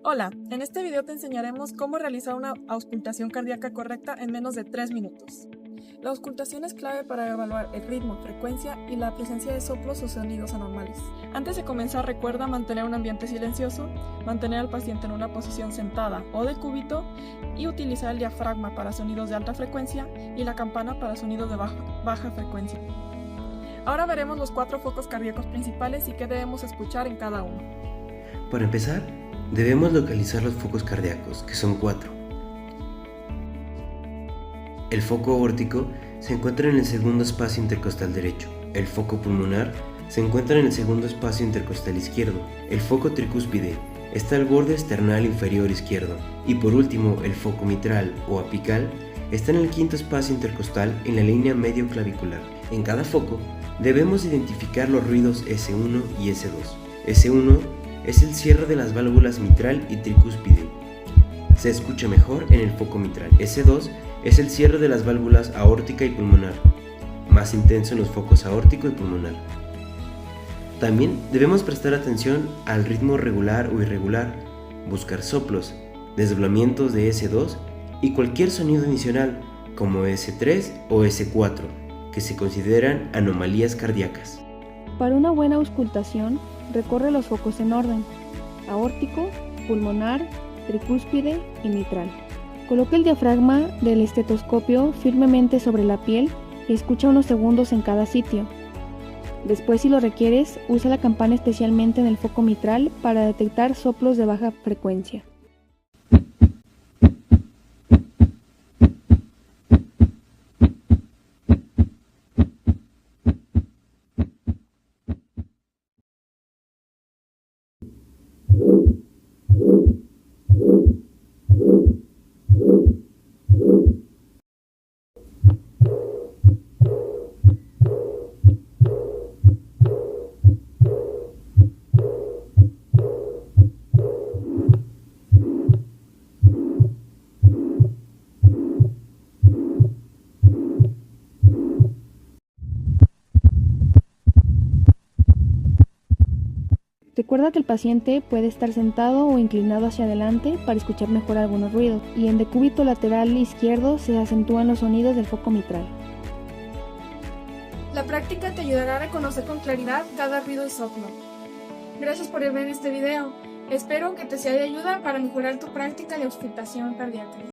Hola, en este video te enseñaremos cómo realizar una auscultación cardíaca correcta en menos de 3 minutos. La auscultación es clave para evaluar el ritmo, frecuencia y la presencia de soplos o sonidos anormales. Antes de comenzar, recuerda mantener un ambiente silencioso, mantener al paciente en una posición sentada o de cúbito y utilizar el diafragma para sonidos de alta frecuencia y la campana para sonidos de baja frecuencia. Ahora veremos los 4 focos cardíacos principales y qué debemos escuchar en cada uno. Para empezar, debemos localizar los focos cardíacos, que son 4. El foco aórtico se encuentra en el segundo espacio intercostal derecho. El foco pulmonar se encuentra en el segundo espacio intercostal izquierdo. El foco tricúspide está al borde esternal inferior izquierdo. Y por último, el foco mitral o apical está en el quinto espacio intercostal en la línea medio clavicular. En cada foco debemos identificar los ruidos S1 y S2. S1 es el cierre de las válvulas mitral y tricúspide. Se escucha mejor en el foco mitral. S2 es el cierre de las válvulas aórtica y pulmonar, más intenso en los focos aórtico y pulmonar. También debemos prestar atención al ritmo regular o irregular, buscar soplos, desdoblamientos de S2 y cualquier sonido adicional como S3 o S4, que se consideran anomalías cardíacas. Para una buena auscultación, recorre los focos en orden: aórtico, pulmonar, tricúspide y mitral. Coloca el diafragma del estetoscopio firmemente sobre la piel y escucha unos segundos en cada sitio. Después, si lo requieres, usa la campana especialmente en el foco mitral para detectar soplos de baja frecuencia. Recuerda que el paciente puede estar sentado o inclinado hacia adelante para escuchar mejor algunos ruidos, y en decúbito lateral izquierdo se acentúan los sonidos del foco mitral. La práctica te ayudará a reconocer con claridad cada ruido y soplo. Gracias por ver este video. Espero que te sea de ayuda para mejorar tu práctica de auscultación cardíaca.